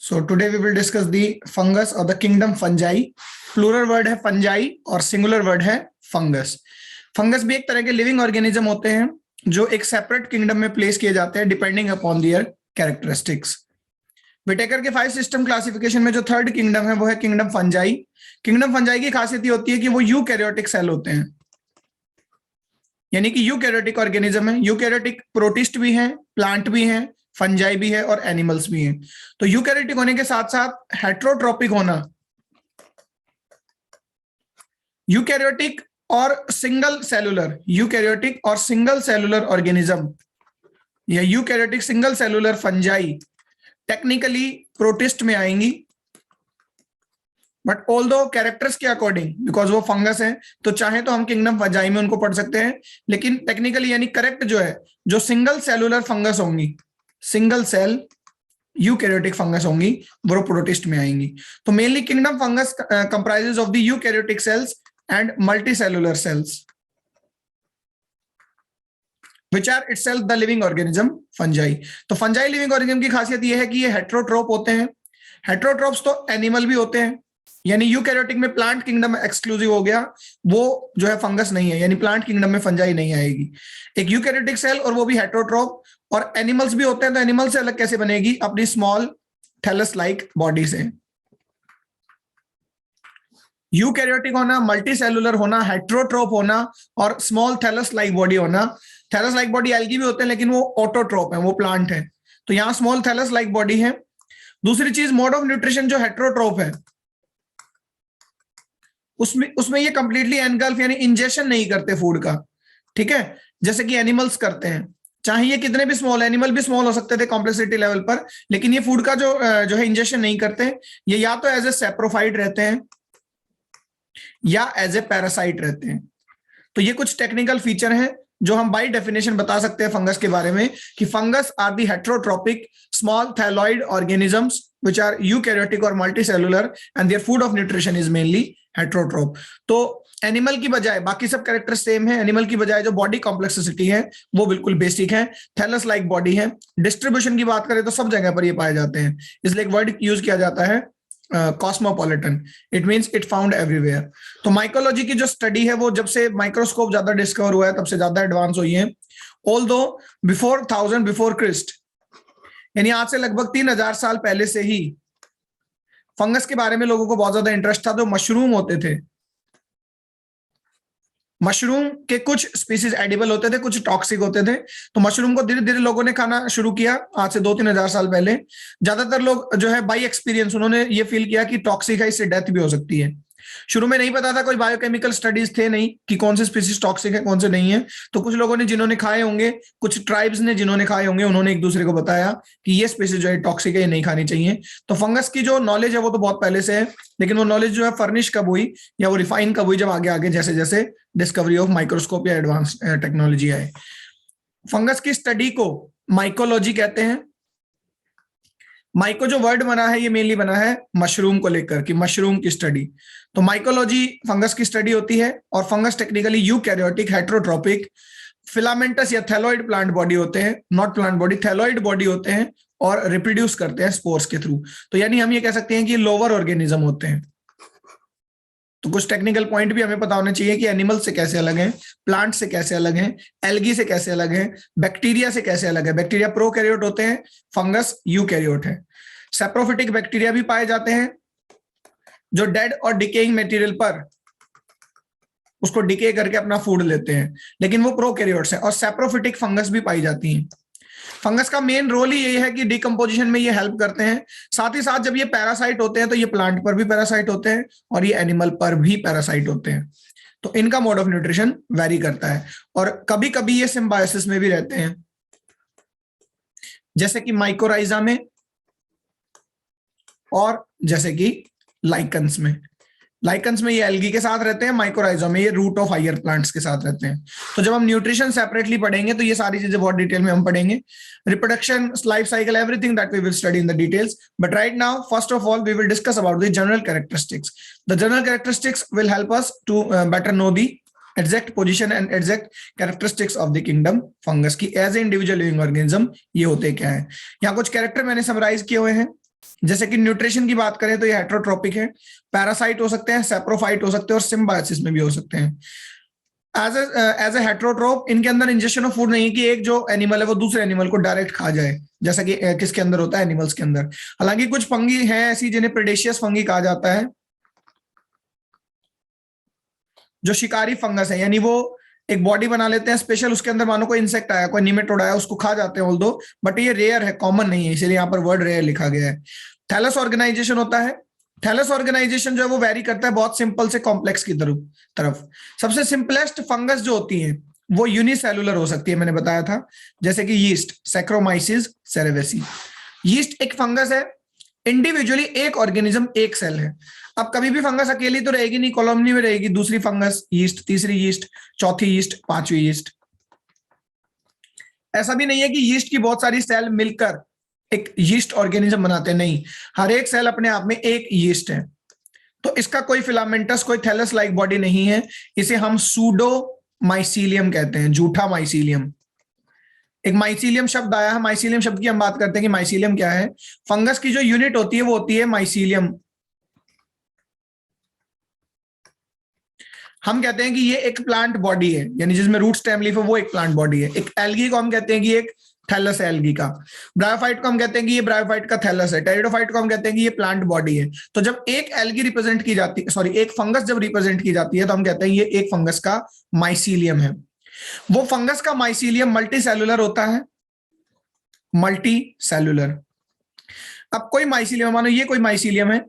So today we will discuss the fungus or the kingdom fungi. Plural word है fungi और singular word है fungus. Fungus भी एक तरह के लिविंग ऑर्गेनिज्म होते हैं जो एक सेपरेट किंगडम में प्लेस किए जाते हैं डिपेंडिंग अपॉन दियर कैरेक्टरिस्टिक्स. विटेकर के 5 सिस्टम क्लासिफिकेशन में जो थर्ड किंगडम है वो है किंगडम फंजाई. किंगडम फंजाई की खासियत ये होती है कि वो यूकैरियोटिक सेल होते हैं, यानी कि यूकैरियोटिक ऑर्गेनिज्म है. यूकैरियोटिक प्रोटिस्ट भी हैं, प्लांट भी हैं, फंजाई भी है और एनिमल्स भी हैं. तो यूकैरियोटिक होने के साथ साथ हेट्रोट्रोपिक होना, यूकैरियोटिक और सिंगल सेलुलर, यूकैरियोटिक और सिंगल सेलुलर ऑर्गेनिज्म या eukaryotic single cellular fungi technically protist में आएंगी, बट ऑल दो कैरेक्टर्स के अकॉर्डिंग, बिकॉज वो फंगस है तो चाहे तो हम किंगडम फंजाई में उनको पढ़ सकते हैं, लेकिन टेक्निकली यानी करेक्ट जो है, जो सिंगल सेलुलर फंगस होंगी, सिंगल सेल यूकैरियोटिक फंगस होंगी, वो प्रोटिस्ट में आएंगी. तो mainly kingdom fungus comprises of the eukaryotic cells and multicellular cells which are itself the living organism fungi. तो फंजाई लिविंग ऑर्गेनिज्म की खासियत यह है कि ये हेट्रोट्रोप होते हैं. हेट्रोट्रोप्स तो एनिमल भी होते हैं, यानी यूकैरियोटिक में प्लांट किंगडम एक्सक्लूसिव हो गया, वो जो है फंगस नहीं है, यानी प्लांट किंगडम में फंजाई नहीं आएगी. एक यूकैरियोटिक सेल और वो भी हेट्रोट्रोप. और एनिमल्स भी होते हैं, तो एनिमल से अलग कैसे बनेगी? अपनी स्मॉल थैलस लाइक बॉडी से. यूकैरियोटिक होना, मल्टीसेलुलर होना, हेट्रोट्रोप होना और स्मॉल थैलस लाइक बॉडी होना. थैलस लाइक बॉडी एल्गी भी होते हैं, लेकिन वो ऑटोट्रोप है, वो प्लांट है. तो यहां स्मॉल थैलस लाइक बॉडी है. दूसरी चीज, मोड ऑफ न्यूट्रिशन जो हेट्रोट्रोप है उसमें ये कंप्लीटली एनगल्फ यानी इंजेक्शन नहीं करते फूड का, ठीक है, जैसे कि एनिमल्स करते हैं. चाहे ये कितने भी स्मॉल, एनिमल भी स्मॉल हो सकते थे कॉम्प्लेक्सिटी लेवल पर, लेकिन ये फूड का जो है इंजेक्शन नहीं करते. ये या तो एज ए सेप्रोफाइट रहते हैं या एज ए पैरासाइट रहते हैं. तो ये कुछ टेक्निकल फीचर हैं जो हम बाय डेफिनेशन बता सकते हैं फंगस के बारे में, कि fungus are the heterotrophic small thalloid organisms which are eukaryotic और multicellular and their food of nutrition is mainly heterotroph. तो एनिमल की बजाय बाकी सब कैरेक्टर सेम है. एनिमल की बजाय जो बॉडी कॉम्प्लेक्सिटी है वो बिल्कुल बेसिक है, थैलस लाइक बॉडी है. डिस्ट्रीब्यूशन की बात करें तो सब जगह पर ये पाए जाते हैं, इसलिए एक वर्ड यूज किया जाता है cosmopolitan. It means it found everywhere. तो माइकोलॉजी की जो स्टडी है वो जब से माइक्रोस्कोप ज्यादा डिस्कवर हुआ है तब से ज्यादा एडवांस हुई है. ऑल्दो बिफोर 1000 बिफोर क्रिस्ट, यानी आज से लगभग 3000 साल पहले से ही फंगस के बारे में लोगों को बहुत ज्यादा इंटरेस्ट था. जो मशरूम होते थे, मशरूम के कुछ स्पीसीज एडिबल होते थे, कुछ टॉक्सिक होते थे. तो मशरूम को धीरे धीरे लोगों ने खाना शुरू किया आज से 2-3 हजार साल पहले. ज्यादातर लोग जो है बाई एक्सपीरियंस उन्होंने ये फील किया कि टॉक्सिक है, इससे डेथ भी हो सकती है. शुरू में नहीं पता था, कोई बायोकेमिकल स्टडीज थे नहीं कि कौन से स्पीसीज टॉक्सिक है कौन से नहीं है. तो कुछ लोगों ने जिन्होंने खाए होंगे, कुछ ट्राइब्स ने जिन्होंने खाए होंगे, उन्होंने एक दूसरे को बताया कि ये स्पीसीज जो है टॉक्सिक है, ये नहीं खानी चाहिए. तो फंगस की जो नॉलेज है वो तो बहुत पहले से है, लेकिन वो नॉलेज जो है फर्निश कब हुई या वो रिफाइन कब हुई? जब आगे आगे जैसे जैसे डिस्कवरी ऑफ माइक्रोस्कोप या एडवांस टेक्नोलॉजी आए. फंगस की स्टडी को माइकोलॉजी कहते हैं. माइको जो वर्ड बना है ये मेनली बना है मशरूम को लेकर, कि मशरूम की स्टडी. तो माइकोलॉजी फंगस की स्टडी होती है. और fungus technically eukaryotic heterotrophic filamentous या थैलॉइड प्लांट बॉडी होते हैं, not plant body, thalloid body होते हैं और रिप्रोड्यूस करते हैं स्पोर्स के थ्रू. तो यानी हम ये कह सकते हैं कि लोअर ऑर्गेनिज्म होते हैं. तो कुछ टेक्निकल पॉइंट भी हमें पता होना चाहिए कि एनिमल से कैसे अलग हैं, प्लांट से कैसे अलग हैं, एल्गी से कैसे अलग हैं, बैक्टीरिया से कैसे अलग है. बैक्टीरिया प्रोकैरियोट होते हैं, फंगस यूकैरियोट है. सैप्रोफिटिक बैक्टीरिया भी पाए जाते हैं जो डेड और डिकेइंग मटेरियल पर उसको डिके करके अपना फूड लेते हैं, लेकिन वो प्रोकैरियोट्स हैं. और सैप्रोफिटिक फंगस भी पाई जाती हैं. फंगस का मेन रोल ही यही है कि डिकम्पोजिशन में ये हेल्प करते हैं. साथ ही साथ जब ये पैरासाइट होते हैं तो ये प्लांट पर भी पैरासाइट होते हैं और ये एनिमल पर भी पैरासाइट होते हैं. तो इनका मोड ऑफ न्यूट्रिशन वेरी करता है. और कभी कभी ये सिम्बायोसिस में भी रहते हैं, जैसे कि माइकोराइजा में और जैसे कि लाइकन्स में. लाइकन्स में ये एल्गी के साथ रहते हैं, माइकोराइजा में ये रूट ऑफ हायर प्लांट्स के साथ रहते हैं. तो जब हम न्यूट्रिशन सेपरेटली पढ़ेंगे तो ये सारी चीजें बहुत डिटेल में हम पढ़ेंगे. Reproduction, life cycle, everything that we will study in the details. But right now first of all we will discuss about the general characteristics. The general characteristics will help us to better know the exact position and exact characteristics of the kingdom fungus की as a individual living organism ये होते क्या है. यहाँ कुछ character मैंने summarise किए हुए हैं. जैसे कि न्यूट्रिशन की बात करें तो ये हेट्रोट्रोपिक है, पैरासाइट हो सकते हैं, सेप्रोफाइट हो सकते हैं और सिम्बायोसिस में भी हो सकते हैं। एज ए हेट्रोट्रोप इनके अंदर इंजेक्शन ऑफ फूड नहीं है कि एक जो एनिमल है वो दूसरे एनिमल को डायरेक्ट खा जाए, जैसा कि किसके अंदर होता है, एनिमल्स के अंदर। हालांकि कुछ फंगी हैं ऐसी जिन्हें प्रेडेशियस फंगी कहा जाता है, जो शिकारी फंगस है, यानी वो एक बॉडी बना लेते हैं स्पेशल, उसके अंदर मानो कोई इंसेक्ट आया, कोई निमेटोड आया, उसको खा जाते हैं ऑल्दो, बट ये रेयर है, कॉमन नहीं है, इसलिए यहाँ पर वर्ड रेयर लिखा गया है। थैलस ऑर्गेनाइजेशन होता है। थैलस ऑर्गेनाइजेशन जो है वो वेरी करता है बहुत सिंपल से कॉम्प्लेक्स की तरफ। सबसे सिंपलेस्ट फंगस जो होती है वो यूनिसेलुलर हो सकती है, मैंने बताया था, जैसे कि यीस्ट, सैक्रोमाइसिस सेरेवेसी। यीस्ट एक फंगस है, इंडिविजुअली एक ऑर्गेनिज्म, एक सेल है। अब कभी भी फंगस अकेली तो रहेगी नहीं, कॉलोनी में रहेगी, दूसरी फंगस यीस्ट, तीसरी यीस्ट, चौथी यीस्ट, पांचवी यीस्ट। ऐसा भी नहीं है कि यीस्ट की बहुत सारी सेल मिलकर एक यीस्ट ऑर्गेनिज्म बनाते हैं, नहीं, हर एक सेल अपने आप में एक यीस्ट है। तो इसका कोई फिलामेंटस, कोई थैलस लाइक बॉडी नहीं है, इसे हम सूडो माइसीलियम कहते हैं, झूठा माइसीलियम। एक माइसीलियम शब्द आया है, माइसीलियम शब्द की हम बात करते हैं कि माइसीलियम क्या है। फंगस की जो यूनिट होती है वो होती है माइसीलियम। हम कहते हैं कि ये एक प्लांट बॉडी है, यानी जिसमें रूट स्टेम लीफ है वो एक प्लांट बॉडी है। एक एल्गी को हम कहते हैं कि एक थैलस है एल्गी का। ब्रायोफाइट को हम कहते हैं कि ये ब्रायोफाइट का थैलस है। टेरिडोफाइट को हम कहते हैं कि ये प्लांट बॉडी है। तो जब एक एल्गी रिप्रेजेंट की जाती है, सॉरी, एक फंगस जब रिप्रेजेंट की जाती है तो हम कहते हैं ये एक फंगस का माइसीलियम है। वो फंगस का माइसीलियम मल्टी सेलुलर होता है, मल्टी सेलुलर। अब कोई माइसीलियम, मानो ये कोई माइसीलियम है,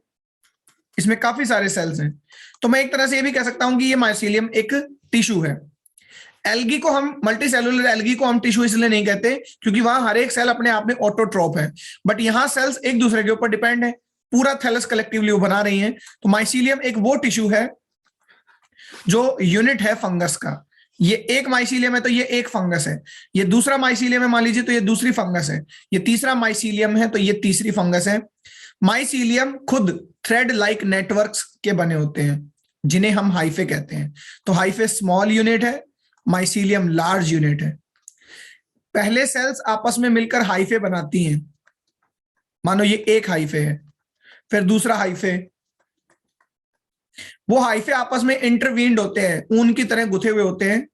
इसमें काफी सारे सेल्स हैं, तो मैं एक तरह से ये भी कह सकता हूं कि ये माइसीलियम एक टिश्यू है। एल्गी को हम, मल्टी सेलुलर एल्गी को हम टिश्यू इसलिए नहीं कहते क्योंकि वहां हर एक सेल अपने आप में ऑटोट्रोप है, बट यहां सेल्स एक दूसरे के ऊपर डिपेंड है, पूरा थैलस कलेक्टिवली वो बना रही है। तो माइसीलियम एक वो टिश्यू है जो यूनिट है फंगस का। ये एक माइसीलियम है तो ये एक फंगस है, ये दूसरा माइसीलियम है मान लीजिए तो ये दूसरी फंगस है, ये तीसरा माइसीलियम है तो ये तीसरी फंगस है। माइसीलियम खुद थ्रेड लाइक नेटवर्क्स के बने होते हैं जिन्हें हम हाइफे कहते हैं। तो हाइफे स्मॉल यूनिट है, माइसीलियम लार्ज यूनिट है। पहले सेल्स आपस में मिलकर हाइफे बनाती हैं, मानो ये एक हाइफे है, फिर दूसरा हाइफे, वो हाइफे आपस में इंटरवीन्ड होते हैं, ऊन की तरह गुथे हुए होते हैं।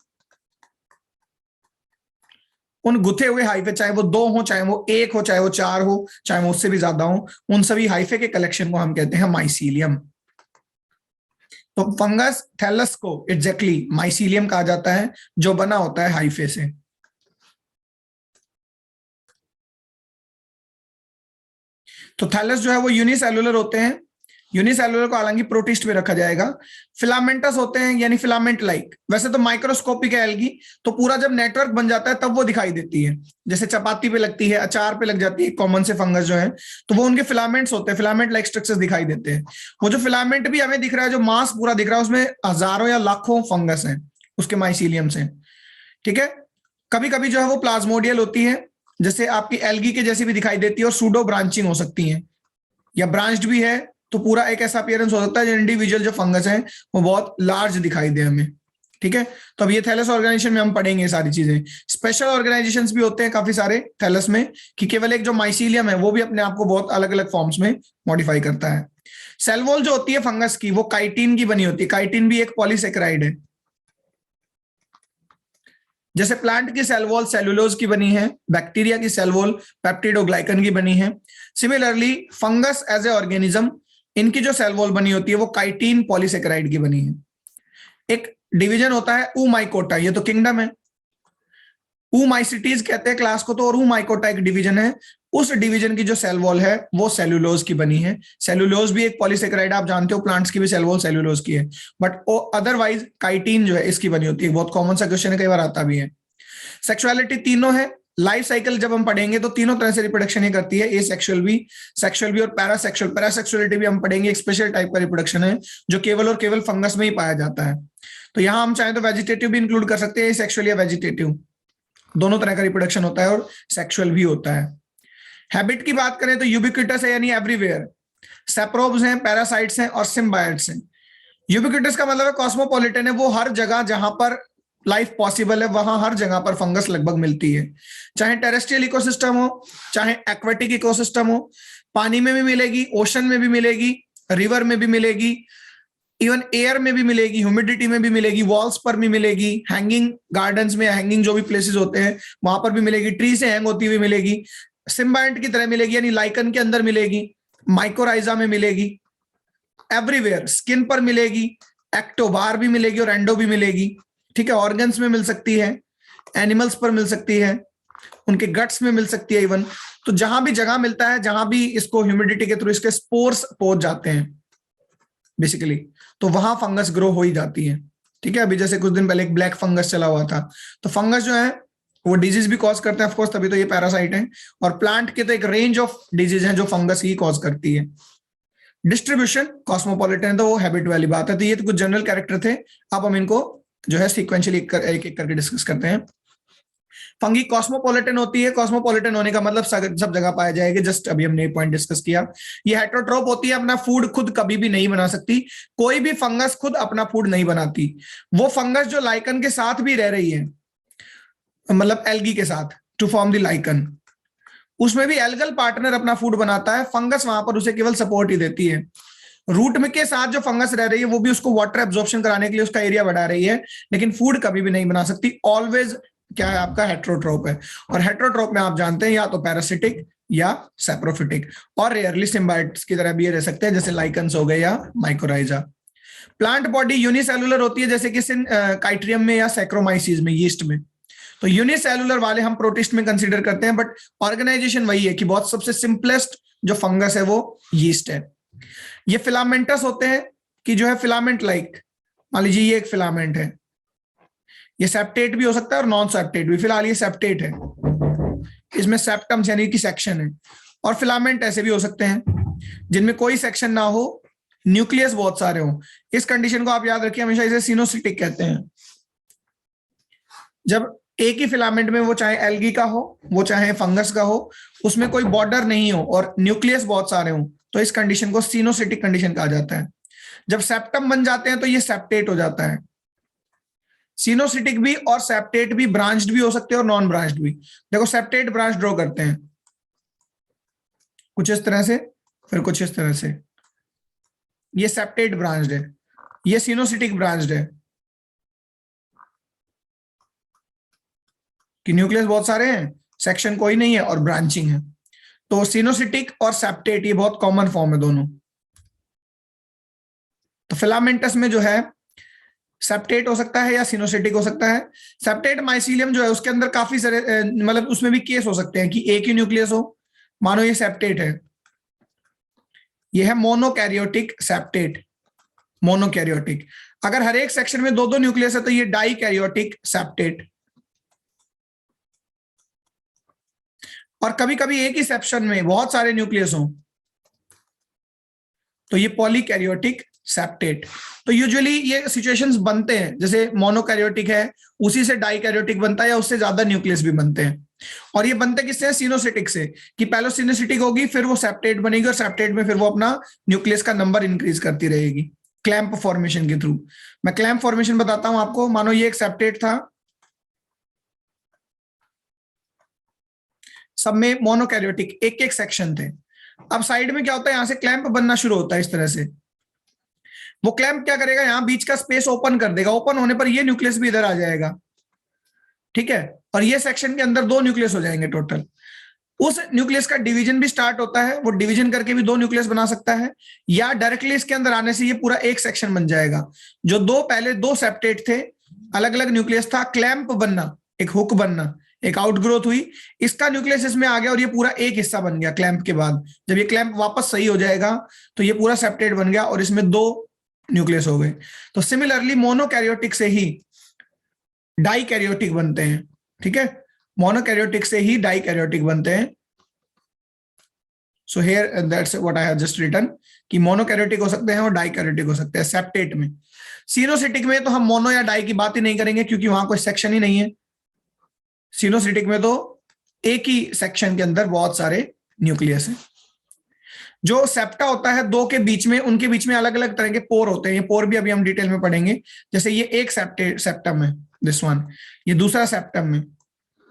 उन गुथे हुए हाइफे, चाहे वो 2 हो, चाहे वो 1 हो, चाहे वो 4 हो, चाहे वो उससे भी ज्यादा हो, उन सभी हाइफे के कलेक्शन को हम कहते हैं माइसीलियम। तो फंगस थैलस को एग्जैक्टली माइसीलियम कहा जाता है जो बना होता है हाइफे से। तो थैलस जो है वो यूनिसेलुलर होते हैं, यूनिसेलुलर को हालांकि प्रोटिस्ट में रखा जाएगा। फिलामेंटस होते हैं यानी फिलामेंट लाइक। वैसे तो माइक्रोस्कोपिक है एल्गी, तो पूरा जब नेटवर्क बन जाता है तब वो दिखाई देती है, जैसे चपाती पे लगती है, अचार पे लग जाती है, कॉमन से फंगस जो है, तो वो उनके फिलामेंट्स होते हैं, फिलामेंट लाइक स्ट्रक्चर्स दिखाई देते हैं। वो जो फिलामेंट भी हमें दिख रहा है, जो मास पूरा दिख रहा है, उसमें हजारों या लाखों फंगस है उसके माइसीलियम से, ठीक है। कभी कभी जो है वो प्लाज्मोडियल होती है, जैसे आपकी एल्गी के जैसी भी दिखाई देती है, और सूडो ब्रांचिंग हो सकती है, या ब्रांच्ड भी है, तो पूरा एक ऐसा अपीयरेंस हो सकता है जो इंडिविजुअल जो फंगस है वो बहुत लार्ज दिखाई दे हमें, ठीक है। तो अब ये थैलस ऑर्गेनाइजेशन में हम पढ़ेंगे सारी चीजें। स्पेशल ऑर्गेनाइजेशंस भी होते हैं काफी सारे थैलस में, कि केवल एक जो माइसीलियम है वो भी अपने आप को बहुत अलग अलग फॉर्म्स में मॉडिफाई करता है। सेल वॉल जो होती है फंगस की वो काइटिन की बनी होती है। काइटिन भी एक पॉलीसेकेराइड है। जैसे प्लांट की सेल वॉल सेलुलोज की बनी है, बैक्टीरिया की सेल वॉल पेप्टिडोग्लाइकन की बनी है। Similarly fungus as a organism, इनकी जो सेल वॉल बनी होती है वो काइटिन पॉलीसेकेराइड की बनी है। एक डिवीजन होता है ऊमाइकोटा, ये तो किंगडम है। ऊमाइसिटीज कहते हैं क्लास को, तो और ऊमाइकोटा एक डिवीजन है। उस डिवीजन की जो सेल वॉल है वो सेलुलोज की बनी है। सेलुलोज भी एक पॉलीसेकेराइड, आप जानते हो, प्लांट्स की भी सेल वॉल सेलुलोज की है, बट अदरवाइज काइटिन जो है इसकी बनी होती है। बहुत कॉमन सा क्वेश्चन है, कई बार आता भी है। सेक्सुअलिटी तीनों है। लाइफ साइकिल जब हम पढ़ेंगे तो तीनों तरह से रिप्रोडक्शन ही करती है, ए सेक्सुअल भी, सेक्सुअल भी और पैरासेक्सुअल। पैरासेक्सुअलिटी भी हम पढ़ेंगे, एक स्पेशल टाइप का रिप्रोडक्शन है जो केवल और केवल फंगस में ही पाया जाता है। तो यहां हम चाहें तो वेजिटेटिव भी इंक्लूड कर सकते हैं, सेक्सुअल या वेजिटेटिव, दोनों तरह का रिप्रोडक्शन होता है, और सेक्सुअल भी होता है। हैबिट की बात करें तो यूबिक्विटस है यानी एवरीवेयर। सेप्रोब्स हैं, पैरासाइट्स हैं और सिम्बायोट्स हैं। यूबिक्विटस का मतलब है कॉस्मोपॉलिटन है, वो हर जगह जहां पर लाइफ पॉसिबल है वहां हर जगह पर फंगस लगभग मिलती है, चाहे टेरेस्ट्रियल इकोसिस्टम हो, चाहे एक्वेटिक इकोसिस्टम हो, पानी में भी मिलेगी, ओशन में भी मिलेगी, रिवर में भी मिलेगी, इवन एयर में भी मिलेगी, ह्यूमिडिटी में भी मिलेगी, वॉल्स पर भी मिलेगी, हैंगिंग गार्डन्स में, हैंगिंग जो भी प्लेसेस होते हैं वहां पर भी मिलेगी, ट्री से हैंग होती हुई मिलेगी, सिम्बायंट की तरह मिलेगी यानी लाइकन के अंदर मिलेगी, माइकोराइजा में मिलेगी, एवरीवेयर, स्किन पर मिलेगी, एक्टोबार भी मिलेगी और एंडो भी मिलेगी, ठीक है, ऑर्गन्स में मिल सकती है, एनिमल्स पर मिल सकती है, उनके गट्स में मिल सकती है इवन। तो जहां भी जगह मिलता है, जहां भी इसको ह्यूमिडिटी के थ्रू इसके स्पोर्स पहुंच जाते हैं बेसिकली, तो वहां फंगस ग्रो हो ही जाती है, ठीक है। अभी जैसे कुछ दिन पहले एक ब्लैक फंगस चला हुआ था, तो फंगस जो है वो डिजीज भी कॉज करते हैं ऑफकोर्स, तभी तो ये पैरासाइट है, और प्लांट के तो एक रेंज ऑफ डिजीज हैं जो फंगस ही कॉज करती है। डिस्ट्रीब्यूशन कॉस्मोपॉलिटन, तो वो हैबिट वाली बात है। तो ये तो कुछ जनरल कैरेक्टर थे, अब हम इनको जो है सीक्वेंशियली एक एक करके डिस्कस करते हैं। फंगी कॉस्मोपॉलिटन होती है, कॉस्मोपॉलिटन होने का मतलब सब जगह पाया जाएगा, जस्ट अभी हमने पॉइंट डिस्कस किया। ये हेटेरोट्रोप होती है, अपना फूड खुद कभी भी नहीं बना सकती, कोई भी फंगस खुद अपना फूड नहीं बनाती। वो फंगस जो लाइकन के साथ भी रह रही है, मतलब एल्गी के साथ टू फॉर्म द लाइकन, उसमें भी एल्गल पार्टनर अपना फूड बनाता है, फंगस वहां पर उसे केवल सपोर्ट ही देती है। रूट में के साथ जो फंगस रह रही है वो भी उसको वाटर एब्जॉर्प्शन कराने के लिए उसका एरिया बढ़ा रही है, लेकिन फूड कभी भी नहीं बना सकती। ऑलवेज क्या है, आपका हेटेरोट्रोप है, और हेटेरोट्रोप में आप जानते हैं या तो पैरासिटिक या सैप्रोफिटिक, और रेयरली सिम्बायोट्स की तरह भी रह सकते हैं, जैसे लाइकन्स हो गए या माइकोराइजा। प्लांट बॉडी यूनिसेलुलर होती है, जैसे कि काइट्रियम में या सैक्रोमाइसीज में, यीस्ट में। तो यूनिसेलुलर वाले हम प्रोटिस्ट में कंसीडर करते हैं, बट ऑर्गेनाइजेशन वही है कि बहुत सबसे सिंपलेस्ट जो फंगस है वो यीस्ट है। ये फिलामेंटस होते हैं कि जो है फिलामेंट लाइक, मान लीजिए ये एक फिलामेंट है, ये सेप्टेट भी हो सकता है और नॉन सेप्टेट भी, फिलहाल ये सेप्टेट है, इसमें सेप्टम्स यानी कि सेक्शन है, और फिलामेंट ऐसे भी हो सकते हैं जिनमें कोई सेक्शन ना हो, न्यूक्लियस बहुत सारे हो। इस कंडीशन को आप याद रखिए, हमेशा इसे सिनोसिटिक कहते हैं। जब एक ही फिलामेंट में, वो चाहे एल्गी का हो, वो चाहे फंगस का हो, उसमें कोई बॉर्डर नहीं हो और न्यूक्लियस बहुत सारे हो, तो इस कंडीशन को सिनोसिटिक कंडीशन कहा जाता है। जब सेप्टम बन जाते हैं तो ये सेप्टेट हो जाता है। सिनोसिटिक भी और सेप्टेट भी ब्रांच्ड भी हो सकते हैं और नॉन ब्रांच्ड भी। देखो सेप्टेट ब्रांच ड्रॉ करते हैं कुछ इस तरह से, फिर कुछ इस तरह से, ये सेप्टेट ब्रांच्ड है, ये सिनोसिटिक ब्रांच्ड है कि न्यूक्लियस बहुत सारे हैं, सेक्शन कोई नहीं है और ब्रांचिंग है। तो सिनोसिटिक और सेप्टेट ये बहुत कॉमन फॉर्म है दोनों। तो फिलामेंटस में जो है सेप्टेट हो सकता है या सिनोसिटिक हो सकता है। सेप्टेट माइसीलियम जो है उसके अंदर काफी सारे मतलब उसमें भी केस हो सकते हैं कि एक ही न्यूक्लियस हो, मानो ये सेप्टेट है, ये है मोनोकैरियोटिक सेप्टेट, मोनोकैरियोटिक। अगर हर एक सेक्शन में दो दो न्यूक्लियस है तो ये डाइकैरियोटिक सेप्टेट, और कभी कभी एक ही सेक्शन में बहुत सारे न्यूक्लियस हों तो ये पॉलीकैरियोटिक सेप्टेट। तो यूजुअली ये सिचुएशंस बनते हैं, जैसे मोनोकैरियोटिक है उसी से डाइकैरियोटिक बनता है या उससे ज्यादा न्यूक्लियस भी बनते हैं। और ये बनते किससे, सिनोसिटिक से, कि पहले सिनोसिटिक होगी फिर वो सेप्टेट बनेगी और सेप्टेट में फिर वो अपना न्यूक्लियस का नंबर इंक्रीज करती रहेगी क्लैंप फॉर्मेशन के थ्रू। मैं क्लैंप फॉर्मेशन बताता हूं आपको। मानो ये एक सेप्टेट था, सब में मोनोकैरियोटिक एक एक सेक्शन थे। अब साइड में क्या होता है, यहां से क्लैंप बनना शुरू होता है इस तरह से। वो क्लैंप क्या करेगा, यहां बीच का स्पेस ओपन कर देगा, ओपन होने पर ये न्यूक्लियस भी इधर आ जाएगा, ठीक है, और ये सेक्शन के अंदर दो न्यूक्लियस हो जाएंगे टोटल। उस न्यूक्लियस का डिवीजन भी स्टार्ट होता है, वो डिवीजन करके भी दो न्यूक्लियस बना सकता है, या डायरेक्टली इसके अंदर आने से ये पूरा एक सेक्शन बन जाएगा। जो दो पहले दो सेप्टेट थे, अलग अलग न्यूक्लियस था, क्लैंप बनना, एक हुक बनना, एक आउटग्रोथ हुई, इसका न्यूक्लियस इसमें आ गया और ये पूरा एक हिस्सा बन गया क्लैंप के बाद। जब ये क्लैंप वापस सही हो जाएगा तो ये पूरा सेप्टेट बन गया और इसमें दो न्यूक्लियस हो गए। तो सिमिलरली मोनोकैरियोटिक से ही डाइकैरियोटिक बनते हैं, ठीक है, मोनोकैरियोटिक से ही डाइकैरियोटिक बनते हैं। So here that's what I have just written कि मोनोकैरियोटिक हो सकते हैं और डाइकैरियोटिक हो सकते हैं सेप्टेट में। सिनोसिटिक में तो हम मोनो या डाई की बात ही नहीं करेंगे क्योंकि वहां कोई सेक्शन ही नहीं है। सिनोसिटिक में तो एक ही सेक्शन के अंदर बहुत सारे न्यूक्लियस हैं। जो सेप्टा होता है दो के बीच में, उनके बीच में अलग अलग तरह के पोर होते हैं, ये पोर भी अभी हम डिटेल में पढ़ेंगे। जैसे ये एक सेप्टम है, दिस वन, ये दूसरा सेप्टम में,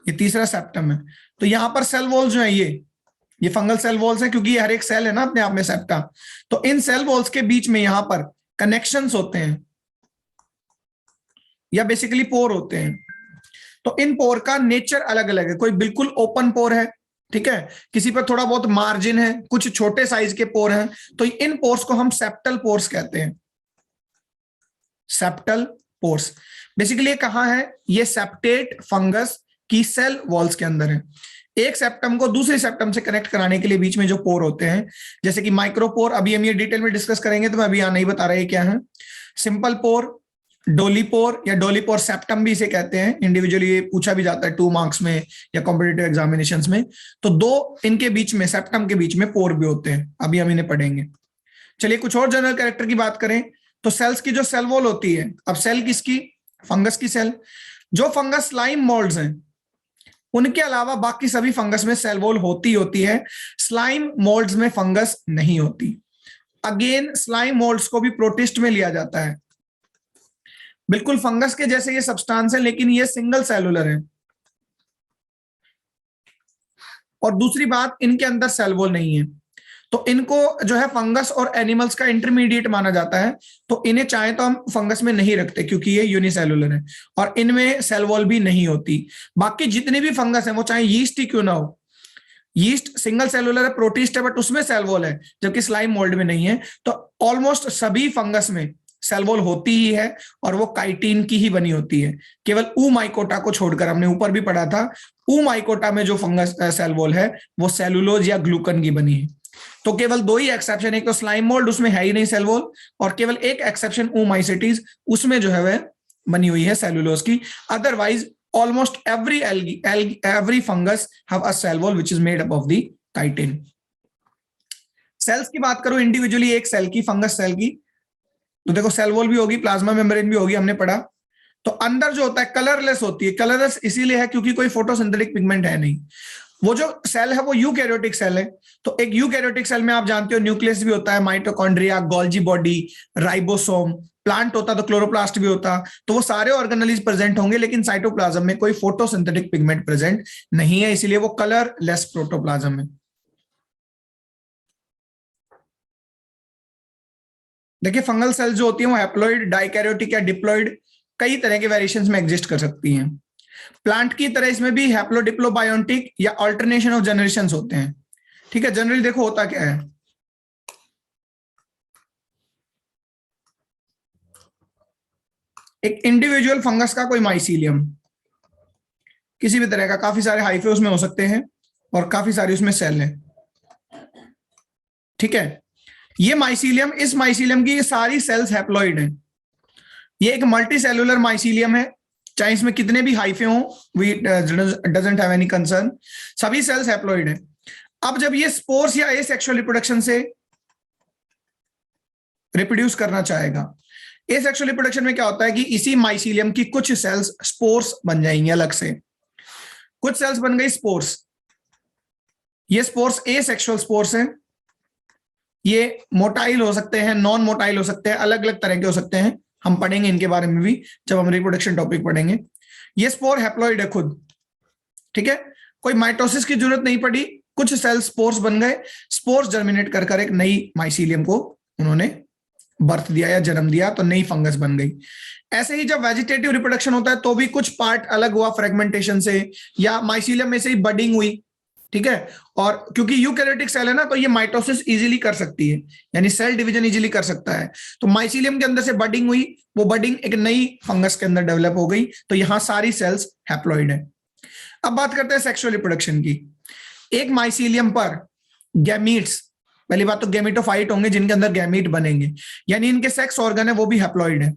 ये तीसरा सेप्टम है। तो यहां पर सेल वॉल्स जो है ये फंगल सेल वॉल्स है, क्योंकि ये हर एक सेल है ना अपने आप में सेप्टा। तो इन सेल वॉल्स के बीच में यहां पर कनेक्शंस होते हैं या बेसिकली पोर होते हैं। तो इन पोर का नेचर अलग अलग है, कोई बिल्कुल ओपन पोर है, ठीक है, किसी पर थोड़ा बहुत मार्जिन है, कुछ छोटे साइज के पोर हैं। तो इन पोर्स को हम सेप्टल पोर्स कहते हैं, सेप्टल पोर्स। बेसिकली ये कहां है, ये सेप्टेट फंगस की सेल वॉल्स के अंदर है। एक सेप्टम को दूसरे सेप्टम से कनेक्ट कराने के लिए बीच में जो पोर होते हैं, जैसे कि माइक्रोपोर, अभी हम ये डिटेल में डिस्कस करेंगे तो मैं अभी यहां नहीं बता रहा है क्या है। सिंपल पोर, डोलीपोर या डोलीपोर सेप्टम भी इसे कहते हैं, इंडिविजुअली ये पूछा भी जाता है 2 मार्क्स में या कॉम्पिटिटिव एग्जामिनेशंस में। तो दो इनके बीच में, सेप्टम के बीच में पोर भी होते हैं, अभी हम इन्हें पढ़ेंगे। चलिए कुछ और जनरल कैरेक्टर की बात करें तो सेल्स की जो सेल वॉल होती है, अब सेल किसकी, फंगस की सेल। जो फंगस स्लाइम मोल्ड्स हैं उनके अलावा बाकी सभी फंगस में सेल वॉल होती है, स्लाइम मोल्ड्स में फंगस नहीं होती। अगेन स्लाइम मोल्ड्स को भी प्रोटिस्ट में लिया जाता है, बिल्कुल फंगस के जैसे ये सब्सटेंस है, लेकिन ये सिंगल सेलुलर है। और दूसरी बात, इनके अंदर सेल वॉल नहीं है, तो इनको जो है फंगस और एनिमल्स का इंटरमीडिएट माना जाता है। तो इन्हें चाहे तो हम फंगस में नहीं रखते क्योंकि ये यूनिसेलुलर है और इनमें सेल वॉल भी नहीं होती। बाकी जितने भी फंगस हैं वो चाहे यीस्ट ही क्यों ना हो, यीस्ट सिंगल सेलुलर है, प्रोटिस्ट है, बट उसमें सेल वॉल है, जबकि स्लाइम मोल्ड में नहीं है। तो ऑलमोस्ट सभी फंगस में सेल वॉल होती ही है और वो काइटिन की ही बनी होती है, केवल ऊ माइकोटा को छोड़कर। हमने ऊपर भी पढ़ा था, ऊ माइकोटा में जो फंगस सेल वॉल है वो सेलुलोज या ग्लूकन की बनी है। तो केवल 2 ही एक्सेप्शन, एक तो स्लाइम मोल्ड, उसमें है ही नहीं सेल वॉल, और केवल एक एक्सेप्शन ऊमाइसिटीज, उसमें जो है वह बनी हुई है सेलुलोज की। Otherwise almost every fungus have a cell wall which is made up of the chitin. Cells की बात करो इंडिविजुअली एक सेल की, फंगस सेल की, तो देखो सेल वॉल भी होगी, प्लाज्मा मेम्ब्रेन भी होगी, हमने पढ़ा। तो अंदर जो होता है कलरलेस होती है, कलरलेस इसीलिए है क्योंकि कोई फोटोसिंथेटिक पिगमेंट है नहीं। वो जो सेल है वो यूकैरियोटिक सेल है। तो एक यूकैरियोटिक सेल में आप जानते हो न्यूक्लियस भी होता है, mitochondria, Golgi body, ribosome, plant होता तो क्लोरोप्लास्ट भी होता। तो वो सारे ऑर्गेनेल्स प्रेजेंट होंगे, लेकिन साइटोप्लाज्म में कोई फोटोसिंथेटिक पिगमेंट प्रेजेंट नहीं है, इसलिए वो कलरलेस प्रोटोप्लाज्म है। देखिए फंगल सेल्स जो होती हैं वो हैप्लॉइड, डाइकैरियोटिक या डिप्लॉइड, कई तरह के वेरिएशंस में एग्जिस्ट कर सकती हैं। प्लांट की तरह इसमें भी हैप्लोडिप्लोबायोटिक या अल्टरनेशन ऑफ जनरेशंस होते हैं। ठीक है, जनरली देखो होता क्या है, एक इंडिविजुअल फंगस का कोई माइसीलियम किसी भी तरह का, काफी सारे हाइफे उसमें हो सकते हैं और काफी सारी उसमें सेल हैं। ठीक है, ये माइसीलियम, इस माइसीलियम की सारी सेल्स हैप्लॉइड हैं। ये एक मल्टी सेलुलर माइसीलियम है, चाहे इसमें कितने भी हाइफे हों, we doesn't have any concern, सभी सेल्स हैप्लॉइड हैं। अब जब ये स्पोर्स या एसेक्सुअल रिप्रोडक्शन से रिप्रोड्यूस करना चाहेगा, एसेक्सुअल रिप्रोडक्शन में क्या होता है कि इसी माइसीलियम की कुछ सेल्स स्पोर्स बन जाएंगी अलग से, कुछ सेल्स बन गई स्पोर्स। ये स्पोर्स एसेक्सुअल स्पोर्स हैं, ये मोटाइल हो सकते हैं, नॉन मोटाइल हो सकते हैं, अलग अलग तरह के हो सकते हैं, हम पढ़ेंगे इनके बारे में भी जब हम रिप्रोडक्शन टॉपिक पढ़ेंगे। ये स्पोर हैप्लॉइड है खुद, ठीक है, कोई माइटोसिस की जरूरत नहीं पड़ी, कुछ सेल स्पोर्स बन गए, स्पोर्स जर्मिनेट कर कर एक नई माइसीलियम को उन्होंने बर्थ दिया या जन्म दिया, तो नई फंगस बन गई। ऐसे ही जब वेजिटेटिव रिप्रोडक्शन होता है तो भी कुछ पार्ट अलग हुआ फ्रेगमेंटेशन से, या माइसीलियम में से ही बडिंग हुई। ठीक है, और क्योंकि यूकैरियोटिक सेल है ना, तो ये माइटोसिस इजीली कर सकती है, यानी सेल डिवीजन इजीली कर सकता है। तो माइसीलियम के अंदर से बडिंग हुई, वो बडिंग एक नई फंगस के अंदर डेवलप हो गई, तो यहां सारी सेल्स हैप्लॉइड है। अब बात करते हैं सेक्सुअल रिप्रोडक्शन की। एक माइसीलियम पर गैमीट्स, पहली बात तो गैमेटोफाइट होंगे जिनके अंदर गैमीट बनेंगे, यानी इनके सेक्स ऑर्गन है वो भी हैप्लॉइड है।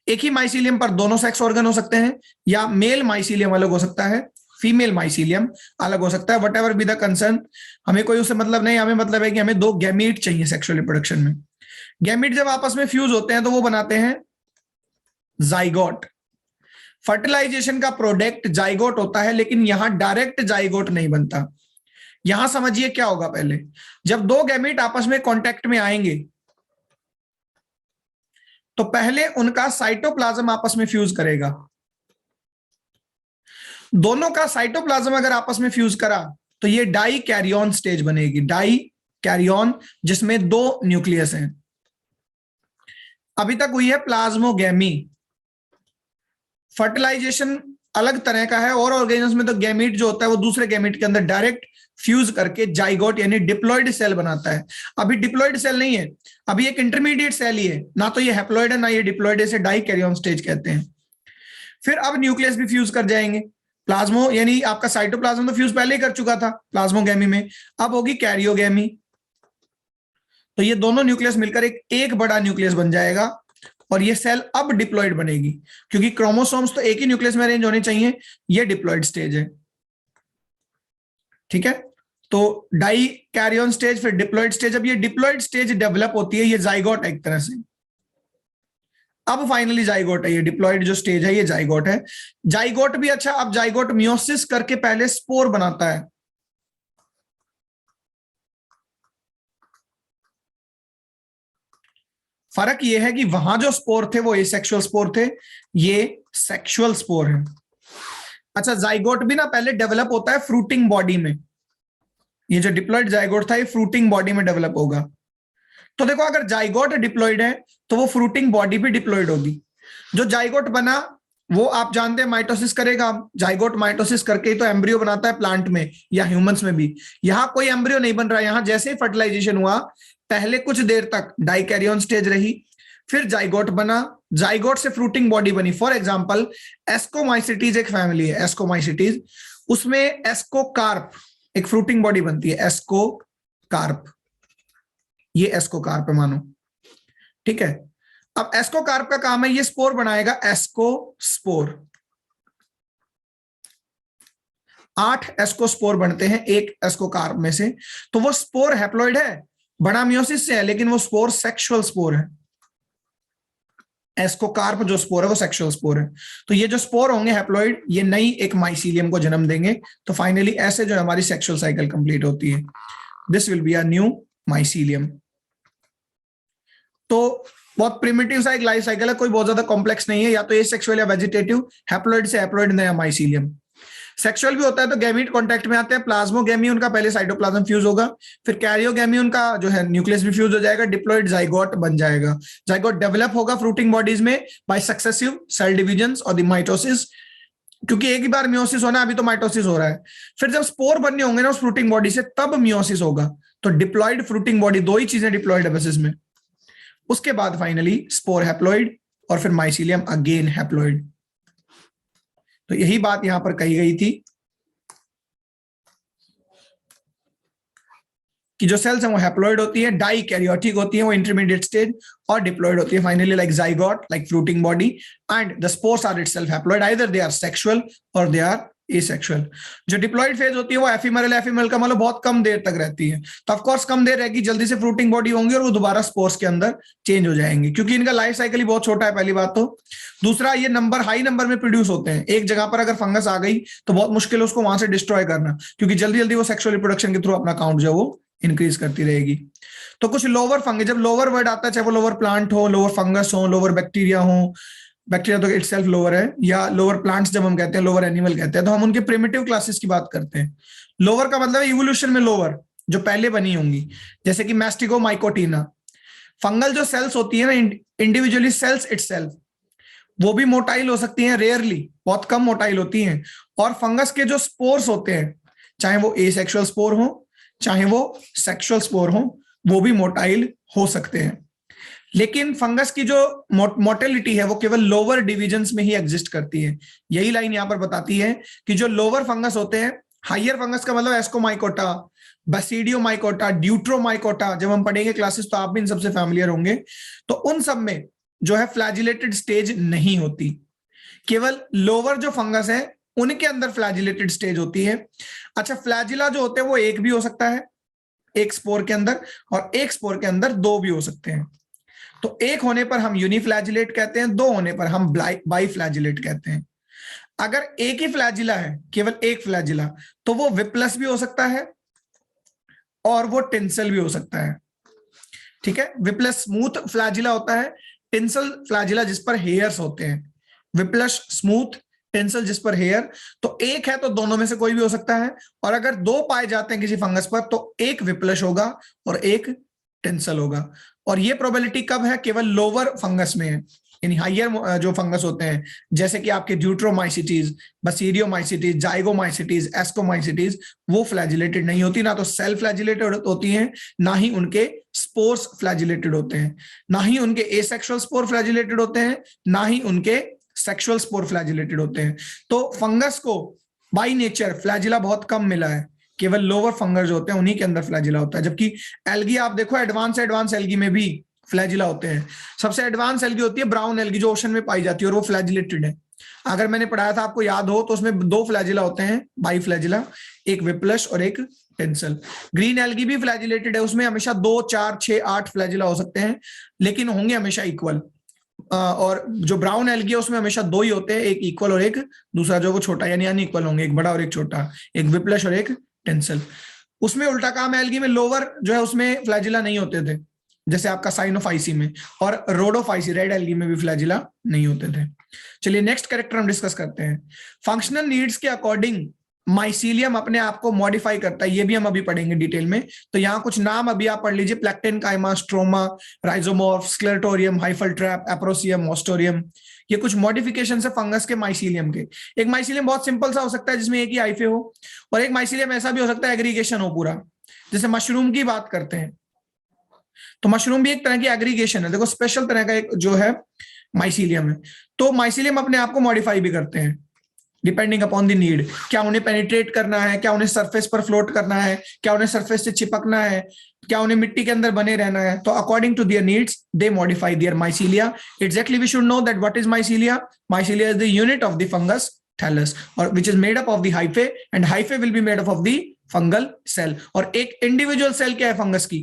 एक ही माइसीलियम पर दोनों सेक्स ऑर्गन हो सकते हैं, या मेल माइसीलियम अलग हो सकता है, फीमेल माइसीलियम अलग हो सकता है, what ever be the concern, हमें कोई उससे मतलब नहीं, हमें मतलब है कि हमें 2 गैमीट चाहिए सेक्सुअल रिप्रोडक्शन में। गैमीट जब आपस में फ्यूज होते हैं तो वो बनाते हैं जाइगोट। फर्टिलाइजेशन का प्रोडक्ट जाइगोट होता है, लेकिन यहां डायरेक्ट जाइगोट नहीं बनता। यहां समझिए क्या होगा, पहले जब 2 गैमीट आपस में कांटेक्ट में आएंगे तो पहले उनका साइटोप्लाज्म आपस में फ्यूज करेगा, दोनों का साइटोप्लाज्म अगर आपस में फ्यूज करा तो ये डाई कैरियन स्टेज बनेगी, डाई कैरियन, जिसमें 2 न्यूक्लियस हैं। अभी तक हुई है प्लाज्मोगैमी। फर्टिलाइजेशन अलग तरह का है, और ऑर्गेनिज्म में तो गैमीट जो होता है वो दूसरे गैमीट के अंदर डायरेक्ट फ्यूज करके जाइगोट यानी डिप्लॉइड सेल बनाता है। अभी डिप्लॉइड सेल नहीं है, अभी एक इंटरमीडिएट सेल ही है, ना तो ये हैप्लॉइड है ना ये डिप्लॉइड है, इसे डाई कैरियन स्टेज कहते हैं। फिर अब न्यूक्लियस भी फ्यूज कर जाएंगे। प्लाज्मो यानी आपका साइटोप्लाज्म तो फ्यूज पहले ही कर चुका था प्लाज्मोगैमी में, अब होगी कैरियोगैमी। तो ये दोनों न्यूक्लियस मिलकर एक बड़ा न्यूक्लियस बन जाएगा, और ये सेल अब डिप्लॉइड बनेगी, क्योंकि क्रोमोसोम्स तो एक ही न्यूक्लियस में अरेंज होने चाहिए। ये डिप्लॉइड स्टेज है, ठीक है। तो डाई कैरियन स्टेज, फिर डिप्लॉइड स्टेज। अब ये डिप्लॉइड स्टेज डेवलप होती है, ये जाइगोट एक तरह से। अब फाइनली जाइगोट है, ये डिप्लॉइड जो स्टेज है ये जाइगोट है। जाइगोट भी अच्छा, अब जाइगोट मियोसिस करके पहले स्पोर बनाता है। फर्क ये है कि वहां जो स्पोर थे वो एसेक्सुअल स्पोर थे, ये सेक्सुअल स्पोर है। अच्छा, जाइगोट भी ना पहले डेवलप होता है फ्रूटिंग बॉडी में। ये जो डिप्लॉइड जाइगोट था ये फ्रूटिंग बॉडी में डेवलप होगा। तो देखो, अगर जाइगोट डिप्लॉइड है तो वो फ्रूटिंग बॉडी भी डिप्लॉइड होगी। जो जाइगोट बना वो आप जानते हैं माइटोसिस करेगा। जाइगोट माइटोसिस करके ही तो एम्ब्रियो बनाता है प्लांट में या ह्यूमंस में भी। यहां कोई एम्ब्रियो नहीं बन रहा, यहां जैसे ही फर्टिलाइजेशन हुआ पहले कुछ देर तक डाइकैरियन स्टेज रही, फिर जाइगोट बना, जाइगोट से फ्रूटिंग बॉडी बनी। फॉर एग्जांपल एस्कोमाइसिटीज एक फैमिली है, एस्कोमाइसिटीज, उसमें एस्कोकार्प एक फ्रूटिंग बॉडी बनती है, एस्कोकार्प। ये एस्कोकार्प है मानो, ठीक है। अब एस्कोकार्प का काम है ये स्पोर बनाएगा, एस्कोस्पोर। 8 एस्कोस्पोर बनते हैं एक एस्कोकार्प में से। तो वो स्पोर हैप्लॉइड है, बड़ा मियोसिस से है, लेकिन वो स्पोर सेक्सुअल स्पोर है। एस्कोकार्प जो स्पोर है वो सेक्सुअल स्पोर है। तो ये जो स्पोर होंगे हैप्लॉइड, ये नई एक माइसीलियम को जन्म देंगे। तो फाइनली ऐसे जो हमारी सेक्सुअल साइकिल कंप्लीट होती है, this will be a new mycelium. तो बहुत प्रिमिटिव सा एक लाइफ साइकिल है, कोई बहुत ज्यादा कॉम्प्लेक्स नहीं है। या तो ये सेक्सुअल या वेजिटेटिव, हैप्लॉइड से हैप्लॉइड, नया माइसीलियम। सेक्सुअल भी होता है तो गैमीट कांटेक्ट में आते हैं। प्लाज्मोगैमी उनका पहले साइटोप्लाज्म फ्यूज होगा, फिर कैरियोगैमी उनका जो है न्यूक्लियस भी फ्यूज हो जाएगा, डिप्लॉइड जाइगोट बन जाएगा। जाइगोट डेवलप होगा फ्रूटिंग बॉडीज में बाय सक्सेसिव सेल डिविजन्स और द माइटोसिस, क्योंकि एक ही बार मियोसिस होना, अभी तो माइटोसिस हो रहा है। फिर जब स्पोर बनने होंगे ना उस फ्रूटिंग बॉडी से, तब मियोसिस होगा। तो डिप्लॉइड फ्रूटिंग बॉडी, दो ही चीजें डिप्लॉइड है बेसिस में। उसके बाद फाइनली स्पोर हैप्लॉइड और फिर माइसीलियम अगेन हैप्लॉइड। तो यही बात यहां पर कही गई थी कि जो सेल्स हैं वो हैप्लॉइड होती है, डाई कैरियोटिक होती है, वो इंटरमीडिएट स्टेज, और डिप्लॉइड होती है finally like zygote, like fruiting body, and the spores are itself haploid, either they are sexual और दे आर एसेक्सुअल। जो डिप्लॉइड फेज होती है वो एफिमरल, एफिमरल का मतलब बहुत कम देर तक रहती है। तो ऑफ कोर्स कम देर रहेगी, जल्दी से फ्रूटिंग बॉडी होंगी और वो दोबारा स्पोर्स के अंदर चेंज हो जाएंगे, क्योंकि इनका लाइफ साइकिल ही बहुत छोटा है, पहली बात तो। दूसरा, ये नंबर हाई नंबर में प्रोड्यूस होते हैं। एक जगह पर अगर फंगस आ गई तो बहुत मुश्किल है उसको वहां से डिस्ट्रॉय करना, क्योंकि जल्दी जल्दी वो सेक्सुअल रिप्रोडक्शन के थ्रू अपना काउंट जो है वो इंक्रीज करती रहेगी। तो कुछ लोअर फंगस, जब लोअर वर्ड आता है, चाहे वो लोअर प्लांट हो, लोअर फंगस हो, लोअर बैक्टीरिया हो, बैक्टीरिया तो इटसेल्फ लोअर है, या लोअर प्लांट्स जब हम कहते हैं, लोअर एनिमल कहते हैं, तो हम उनके प्रिमिटिव क्लासेस की बात करते हैं। लोअर का मतलब है इवोल्यूशन में लोअर, जो पहले बनी होंगी, जैसे कि मैस्टिगोमाइकोटिना। फंगल जो सेल्स होती है ना, इंडिविजुअली सेल्स इटसेल्फ, वो भी मोटाइल हो सकती हैं, रेयरली बहुत कम मोटाइल होती हैं। और फंगस के जो स्पोर्स होते हैं, चाहे वो एसेक्सुअल स्पोर हो चाहे वो सेक्सुअल स्पोर हो, वो भी मोटाइल हो सकते हैं। लेकिन फंगस की जो मोर्टेलिटी है वो केवल लोअर डिविजन्स में ही एग्जिस्ट करती है। यही लाइन यहां पर बताती है कि जो लोअर फंगस होते हैं, हाइयर फंगस का मतलब एस्कोमाइकोटा, बैसिडियोमाइकोटा, ड्यूट्रोमाइकोटा, जब हम पढ़ेंगे क्लासेस तो आप भी इन सबसे फैमिलियर होंगे। तो उन सब में जो है फ्लैजिलेटेड स्टेज नहीं होती, केवल लोअर जो फंगस है उनके अंदर फ्लैजिलेटेड स्टेज होती है। अच्छा, फ्लैजिला जो होते हैं वो एक भी हो सकता है एक स्पोर के अंदर, और एक स्पोर के अंदर दो भी हो सकते हैं। तो एक होने पर हम यूनिफ्लैजिलेट कहते हैं, दो होने पर हम बाईफ्लैजिलेट कहते हैं। अगर एक ही फ्लैजिला है, केवल एक फ्लैजिला, तो वो विप्लस भी हो सकता है और वो टिंसल भी हो सकता है। ठीक है, विप्लस स्मूथ फ्लैजिला होता है, टिंसल फ्लैजिला जिस पर हेयर्स होते हैं। विप्लस स्मूथ, टेंसल जिस पर हेयर, तो एक है तो दोनों में से कोई भी हो सकता है, और अगर दो पाए जाते हैं किसी फंगस पर तो एक विप्लश होगा और एक टेंसल होगा। और ये प्रोबेबिलिटी कब है? केवल लोअर फंगस में है, यानी हाइयर जो फंगस होते हैं जैसे कि आपके ड्यूट्रोमाइसिटीज, बसीरियोमाइसिटीज, जाइगोमाइसिटीज, एस्कोमाइसिटीज, वो फ्लैजिलेटेड नहीं होती, ना तो सेल्फ फ्लैजिलेटेड होती हैं, ना ही उनके स्पोर्स फ्लैजिलेटेड होते हैं, ना ही उनके एसेक्सुअल स्पोर फ्लैजिलेटेड होते हैं, ना ही उनके सेक्सुअल स्पोर फ्लैजिलेटेड होते हैं। तो फंगस को बाय नेचर फ्लैजिला बहुत कम मिला है, केवल लोअर फंगस जो होते हैं उन्हीं के अंदर फ्लैजिला होता है। जबकि एल्गी आप देखो, एडवांस एल्गी में भी फ्लैजिला होते हैं। सबसे एडवांस एल्गी होती है ब्राउन एल्गी जो ओशन में पाई जाती है, और वो फ्लैजिलेटेड है। अगर मैंने पढ़ाया था आपको याद हो तो उसमें दो फ्लैजिला होते हैं, बाई फ्लैजिला, एक विप्लश और एक टेंसल। ग्रीन एल्गी भी फ्लैजिलेटेड है, उसमें हमेशा 2, 4, 6, 8 फ्लैजिला हो सकते हैं, लेकिन होंगे हमेशा इक्वल। और जो ब्राउन एल्गी है उसमें हमेशा दो ही होते हैं, एक इक्वल और एक दूसरा जो वो छोटा, यानी अनइक्वल होंगे, एक बड़ा और एक छोटा, एक विप्लश और एक टेंसल। उसमें उल्टा काम, एल्गी में लोअर जो है उसमें फ्लैजिला नहीं होते थे, जैसे आपका साइनोफाइसी में, और रोडोफाइसी रेड एल्गी में भी फ्लैजिला नहीं होते थे। चलिए नेक्स्ट कैरेक्टर हम डिस्कस करते हैं। फंक्शनल नीड्स के अकॉर्डिंग माइसीलियम अपने आप को मॉडिफाई करता है, ये भी हम अभी पढ़ेंगे डिटेल में। तो यहाँ कुछ नाम अभी आप पढ़ लीजिए, प्लेक्टेनकाइमा, स्ट्रोमा, राइजोमोर्फ, स्क्लेरोटोरियम, हाइफल ट्रैप, एप्रोसियम, ऑस्टोरियम। ये कुछ मॉडिफिकेशन है फंगस के माइसीलियम के। एक माइसीलियम बहुत सिंपल सा हो सकता है जिसमें एक ही हाइफे हो, और एक माइसीलियम ऐसा भी हो सकता है एग्रीगेशन हो पूरा, जैसे मशरूम की बात करते हैं तो मशरूम भी एक तरह की एग्रीगेशन है। देखो स्पेशल तरह का एक जो है माइसीलियम है। तो माइसीलियम अपने आप को मॉडिफाई भी करते हैं डिपेंडिंग अपॉन द नीड। क्या उन्हें पेनिट्रेट करना है, क्या उन्हें सरफेस पर फ्लोट करना है, क्या उन्हें सरफेस से चिपकना है, क्या उन्हें मिट्टी के अंदर बने रहना है। तो according to their needs they modify their mycelia. Exactly we should know that what is mycelia. Mycelia is the unit of the fungus thallus, और which is made up of the hyphae, and hyphae will be made up of the fungal cell. और एक individual cell क्या है fungus की,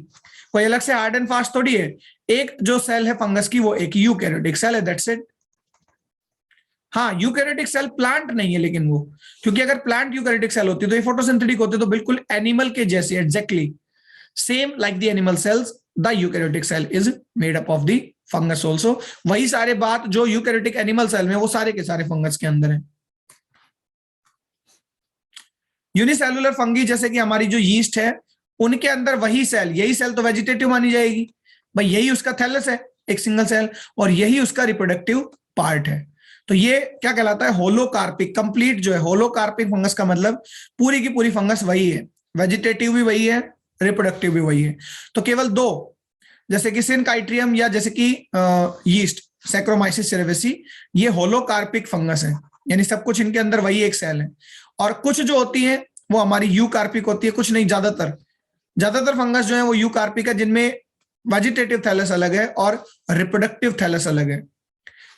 कोई अलग से hard and fast थोड़ी है। एक जो सेल है फंगस की वो एक यूकैरियोटिक सेल है, दैट्स इट। हाँ, यूकैरियोटिक सेल प्लांट नहीं है, लेकिन वो, क्योंकि अगर प्लांट यूकैरियोटिक सेल होती तो ये फोटोसिंथेटिक होते तो बिल्कुल एनिमल के जैसे, exactly same like the animal cells, the eukaryotic cell is made up of the fungus also. वही सारे बात जो यूकैरियोटिक एनिमल सेल में, वो सारे के सारे फंगस के अंदर है। यूनिसेलुलर फंगी जैसे कि हमारी जो यीस्ट है, उनके अंदर वही सेल, यही सेल तो वेजिटेटिव मानी जाएगी भाई, यही उसका थैलस है, एक सिंगल सेल, और यही उसका रिप्रोडक्टिव पार्ट है। तो ये क्या कहलाता है, होलोकार्पिक। कंप्लीट जो है होलोकार्पिक फंगस का मतलब पूरी की पूरी फंगस वही है, वेजिटेटिव भी वही है, रिप्रोडक्टिव भी वही है। तो केवल दो, जैसे कि सिनकाइट्रियम या जैसे कि यीस्ट सैक्रोमाइसिस सेरेवेसी, ये होलोकार्पिक फंगस है, यानी सब कुछ इनके अंदर वही एक सेल है। और कुछ जो होती है वो हमारी यूकार्पिक होती है, कुछ नहीं, ज्यादातर फंगस जो है वो यूकार्पिक है, जिनमें वेजिटेटिव थैलस अलग है और रिप्रोडक्टिव थैलस अलग है।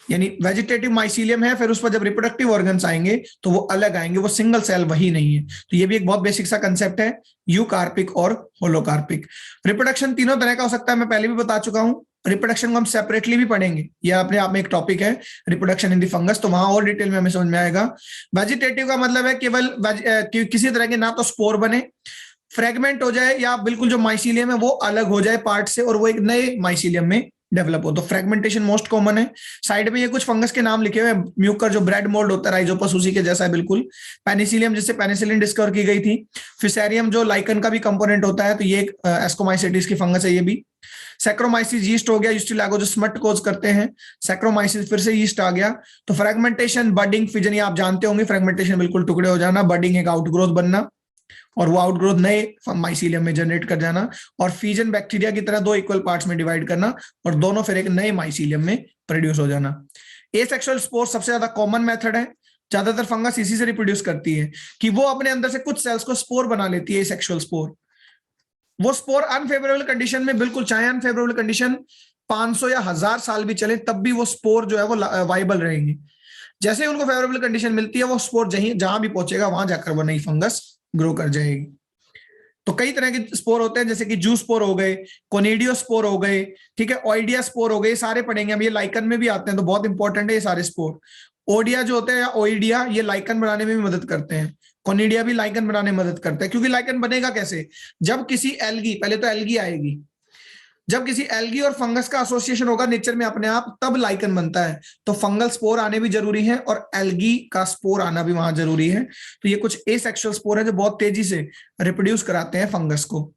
यानी वेजिटेटिव माइसीलियम है, फिर उस पर जब रिप्रोडक्टिव ऑर्गन्स आएंगे तो वो अलग आएंगे, वो सिंगल सेल वही नहीं है। तो ये भी एक बहुत बेसिक सा कंसेप्ट है, यूकार्पिक और होलोकार्पिक। रिप्रोडक्शन तीनों तरह का हो सकता है, मैं पहले भी बता चुका हूं। रिप्रोडक्शन को हम सेपरेटली भी पढ़ेंगे, यह अपने आप में एक टॉपिक है, रिप्रोडक्शन इन द फंगस, तो वहां और डिटेल में हमें समझ में आएगा। वेजिटेटिव का मतलब है केवल किसी तरह के ना तो स्पोर बने, फ्रेगमेंट हो जाए, या बिल्कुल जो माइसीलियम है वो अलग हो जाए पार्ट से और वो एक नए माइसीलियम में डेवलप हो, तो फ्रेगमेंटेशन मोस्ट कॉमन है। साइड में ये कुछ फंगस के नाम लिखे हुए हैं, म्यूकर जो ब्रेड मोल्ड होता है, राइजोपस उसी के जैसा है बिल्कुल। पेनिसिलियम जिससे पेनिसिलिन डिस्कवर की गई थी। फिसेरियम जो लाइकन का भी कंपोनेंट होता है, तो ये एक एस्कोमाइसिटिस की फंगस है ये भी। सैक्रोमाइसिस यीस्ट हो गया, यूस्टिलागो जो स्मट कोज करते हैं, सैक्रोमाइसिस फिर से यीस्ट आ गया। तो फ्रेगमेंटेशन, बडिंग, फिजन, ये आप जानते होंगे। फ्रेगमेंटेशन बिल्कुल टुकड़े हो जाना, बडिंग एक आउटग्रोथ बनना, और वो आउटग्रोथ नए माइसीलियम में जनरेट कर जाना, और फीजन बैक्टीरिया की तरह दो इक्वल पार्ट्स में डिवाइड करना, और दोनों फिर एक नए माइसीलियम में प्रोड्यूस हो जाना। एसेक्सुअल स्पोर सबसे ज्यादा कॉमन मेथड है, ज्यादातर फंगस इसी से रिप्रोड्यूस करती है कि वो अपने अंदर से कुछ सेल्स को स्पोर बना लेती है, एसेक्सुअल स्पोर। वो स्पोर अनफेवरेबल कंडीशन में, बिल्कुल चाहे अनफेवरेबल कंडीशन 500 या 1000 साल भी चले, तब भी वो स्पोर जो है वो वाइबल रहेंगे। जैसे ही उनको फेवरेबल कंडीशन मिलती है, वो स्पोर जहां भी पहुंचेगा वहां जाकर वो नई फंगस ग्रो कर जाएगी। तो कई तरह के स्पोर होते हैं, जैसे कि जू स्पोर हो गए, कोनिडियो स्पोर हो गए, ठीक है, ओइडिया स्पोर हो गए, सारे पढ़ेंगे हम। ये लाइकन में भी आते हैं, तो बहुत इंपॉर्टेंट है ये सारे स्पोर। ओडिया जो होते हैं या ओइडिया, ये लाइकन बनाने में भी मदद करते हैं। कोनिडिया भी लाइकन बनाने में मदद करता है, क्योंकि लाइकन बनेगा कैसे, जब किसी एल्गी, पहले तो एल्गी आएगी, जब किसी एल्गी और फंगस का एसोसिएशन होगा नेचर में अपने आप, तब लाइकन बनता है। तो फंगल स्पोर आने भी जरूरी है और एल्गी का स्पोर आना भी वहां जरूरी है। तो ये कुछ एसेक्सुअल स्पोर है जो बहुत तेजी से रिप्रोड्यूस कराते हैं फंगस को।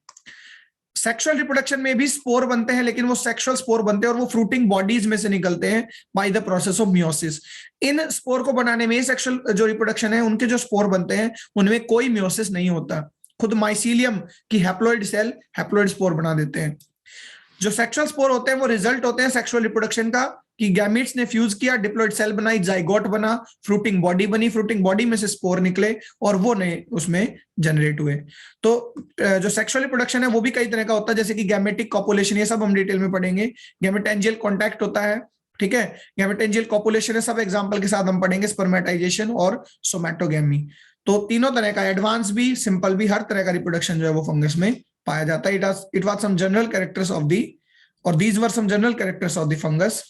सेक्सुअल रिप्रोडक्शन में भी स्पोर बनते हैं, लेकिन वो सेक्सुअल स्पोर बनते हैं और वो फ्रूटिंग बॉडीज में से निकलते हैं by the process of meiosis. In spore को बनाने में सेक्सुअल जो रिप्रोडक्शन है उनके जो स्पोर बनते हैं उनमें कोई मियोसिस नहीं होता, खुद माइसीलियम की हैप्लॉइड सेल हैप्लॉइड स्पोर बना देते हैं। जो सेक्सुअल स्पोर होते हैं वो रिजल्ट होते हैं सेक्सुअल रिप्रोडक्शन का, कि गैमेट्स ने फ्यूज किया, डिप्लॉइड सेल बनाई, जाइगोट बना, फ्रूटिंग बॉडी बनी, फ्रूटिंग बॉडी में से स्पोर निकले और वो नए उसमें जनरेट हुए। तो जो सेक्सुअल रिप्रोडक्शन है वो भी कई तरह का होता है, जैसे कि गैमेटिक कॉपुलेशन, ये सब हम डिटेल में पढ़ेंगे। गैमेटेंजियल कॉन्टैक्ट होता है, ठीक है, गैमेटेंजियल कॉपुलेशन है, सब एग्जांपल के साथ हम पढ़ेंगे, स्पर्मेटाइजेशन और सोमैटोगेमी। तो तीनों तरह का, एडवांस भी सिंपल भी, हर तरह का रिप्रोडक्शन जो है वो फंगस में पाया जाता है। It was some general characters of the, और these were some general characters of the fungus.